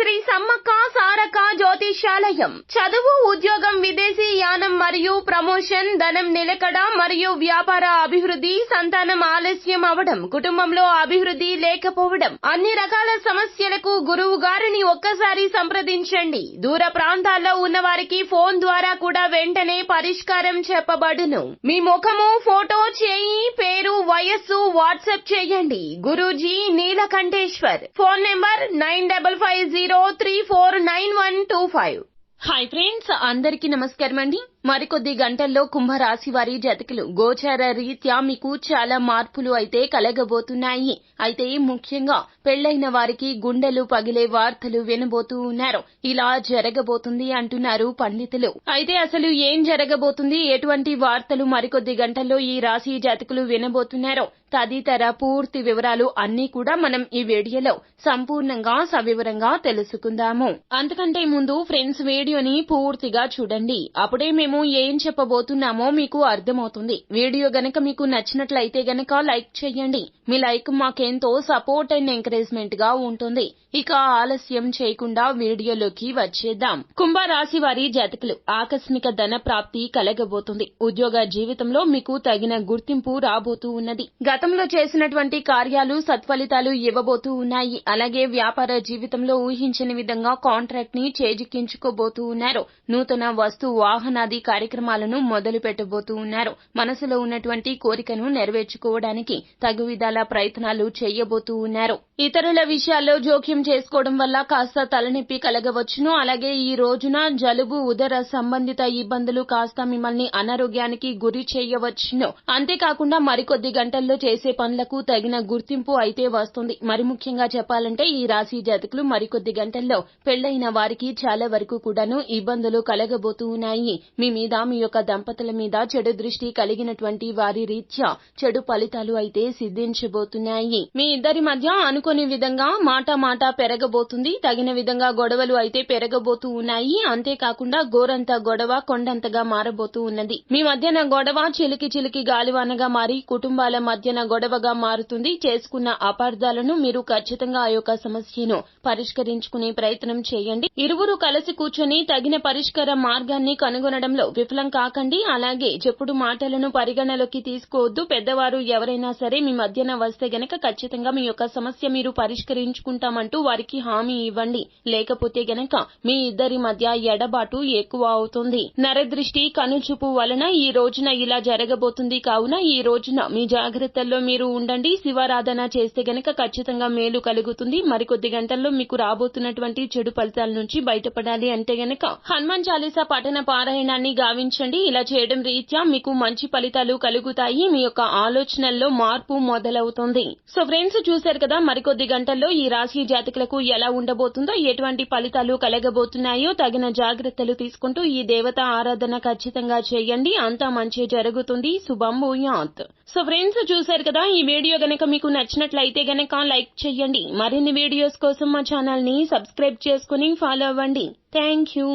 శ్రీ సమ్మక్క సారక్క జ్యోతిష్యాలయం. చదువు, ఉద్యోగం, విదేశీ యానం మరియు ప్రమోషన్, ధనం నిలకడ మరియు వ్యాపార అభివృద్ధి, సంతానం ఆలస్యం అవడం, కుటుంబంలో అభివృద్ధి లేకపోవడం, అన్ని రకాల సమస్యలకు గురువు గారిని ఒక్కసారి సంప్రదించండి. దూర ప్రాంతాల్లో ఉన్న వారికి ఫోన్ ద్వారా కూడా వెంటనే పరిష్కారం చెప్పబడును. మీ ముఖము, ఫోటో, చేయి, పేరు, వయస్సు వాట్సాప్ చేయండి. Guruji Neelakanteshwar. Phone number 9550349125. Hi friends, అందరికీ నమస్కారం అండి. మరికొద్ది గంటల్లో కుంభరాశి వారి జాతకులు గోచార రీత్యా మీకు చాలా మార్పులు అయితే కలగబోతున్నాయి. అయితే ముఖ్యంగా పెళ్లైన వారికి గుండెలు పగిలే వార్తలు వినబోతూ ఉన్నారు. ఇలా జరగబోతుంది అంటున్నారు పండితులు. అయితే అసలు ఏం జరగబోతుంది, ఎటువంటి వార్తలు మరికొద్ది గంటల్లో ఈ రాశి జాతకులు వినబోతున్నారో తదితర పూర్తి వివరాలు అన్నీ కూడా మనం ఈ వీడియోలో సంపూర్ణంగా సవివరంగా తెలుసుకుందాము. అంతకంటే ముందు ఫ్రెండ్స్, వీడియోని పూర్తిగా చూడండి. అప్పుడే మేము ఏం చెప్పబోతున్నామో మీకు అర్థమవుతుంది. వీడియో గనక మీకు నచ్చినట్లయితే గనక లైక్ చేయండి. మీ లైక్ మాకెంతో సపోర్ట్ అండ్ ఎంకరేజ్మెంట్ గా ఉంటుంది. ఇక ఆలస్యం చేయకుండా వీడియోలోకి వచ్చేద్దాం. కుంభరాశి వారి జాతకులు ఆకస్మిక ధన ప్రాప్తి కలగబోతుంది. ఉద్యోగ జీవితంలో మీకు తగిన గుర్తింపు రాబోతూ ఉన్నది. గతంలో చేసినటువంటి కార్యాలు సత్ఫలితాలు ఇవ్వబోతూ ఉన్నాయి. అలాగే వ్యాపార జీవితంలో ఊహించని విధంగా కాంట్రాక్ట్ ని చేజిక్కించుకోబోతూ ఉన్నారు. నూతన వస్తు వాహనాది కార్యక్రమాలను మొదలు పెట్టబోతూ ఉన్నారు. మనసులో ఉన్నటువంటి కోరికను నెరవేర్చుకోవడానికి తగు విధాల ప్రయత్నాలు చేయబోతూ ఉన్నారు. ఇతరుల విషయాల్లో జోక్యం చేసుకోవడం వల్ల కాస్త తలనొప్పి కలగవచ్చును. అలాగే ఈ రోజున జలుబు, ఉదర సంబంధిత ఇబ్బందులు కాస్త మిమ్మల్ని అనారోగ్యానికి గురి చేయవచ్చును. అంతేకాకుండా మరికొద్ది గంటల్లో చేసే పనులకు తగిన గుర్తింపు అయితే వస్తుంది. మరి ముఖ్యంగా చెప్పాలంటే ఈ రాశి జాతకులు మరికొద్ది గంటల్లో పెళ్లైన వారికి చాలా వరకు కూడాను ఇబ్బందులు కలగబోతూ ఉన్నాయి. మీ మీద, మీ యొక్క దంపతుల మీద చెడు దృష్టి కలిగినటువంటి వారి రీత్యా చెడు ఫలితాలు అయితే సిద్ధించబోతున్నాయి. మీ ఇద్దరి మధ్య అనుకోని విధంగా మాట పెరగబోతుంది. తగిన విధంగా గొడవలు అయితే పెరగబోతూ ఉన్నాయి. అంతేకాకుండా గోరంత గొడవ కొండంతగా మారబోతూ ఉన్నది. మీ మధ్యన గొడవ చిలికి గాలివానగా మారి కుటుంబాల మధ్యన గొడవగా మారుతుంది. చేసుకున్న అపార్థాలను మీరు ఖచ్చితంగా ఆ యొక్క సమస్యను పరిష్కరించుకునే ప్రయత్నం చేయండి. ఇరువురు కలిసి కూర్చొని తగిన పరిష్కార మార్గాన్ని కనుగొనడంలో విఫలం కాకండి. అలాగే చెప్పుడు మాటలను పరిగణలోకి తీసుకోవద్దు. పెద్దవారు ఎవరైనా సరే మీ మధ్యన వస్తే గనక ఖచ్చితంగా మీ యొక్క సమస్య మీరు పరిష్కరించుకుంటామంటూ వారికి హామీ ఇవ్వండి. లేకపోతే గనక మీ ఇద్దరి మధ్య ఎడబాటు ఎక్కువ అవుతుంది. నరదృష్టి, కనుచూపు వలన ఈ రోజున ఇలా జరగబోతుంది. కావున ఈ రోజున మీ జాగ్రత్తల్లో మీరు ఉండండి. శివారాధన చేస్తే గనక ఖచ్చితంగా మేలు కలుగుతుంది. మరికొద్ది గంటల్లో మీకు రాబోతున్నటువంటి చెడు ఫలితాల నుంచి బయటపడాలి అంటే గనక హనుమాన్ చాలీసా పఠన పారాయణాన్ని గావించండి. ఇలా చేయడం రీత్యా మీకు మంచి ఫలితాలు కలుగుతాయి. మీ యొక్క ఆలోచనల్లో మార్పు మొదలవుతుంది. సో ఫ్రెండ్స్, చూశారు కదా మరికొద్ది గంటల్లో ఈ రాశి జాతకులకు ఎలా ఉండబోతుందో, ఎటువంటి ఫలితాలు కలగబోతున్నాయో తగిన జాగ్రత్తలు తీసుకుంటూ ఈ దేవత ఆరాధన ఖచ్చితంగా చేయండి. అంతా మంచి జరుగుతుంది. శుభం భూయాత్. సో ఫ్రెండ్స్, చూశారు కదా, ఈ వీడియో గనక మీకు నచ్చినట్లయితే గనక లైక్ చేయండి. మరిన్ని వీడియోస్ కోసం మా ఛానల్ ని సబ్స్క్రైబ్ చేసుకుని ఫాలో అవ్వండి. Thank you.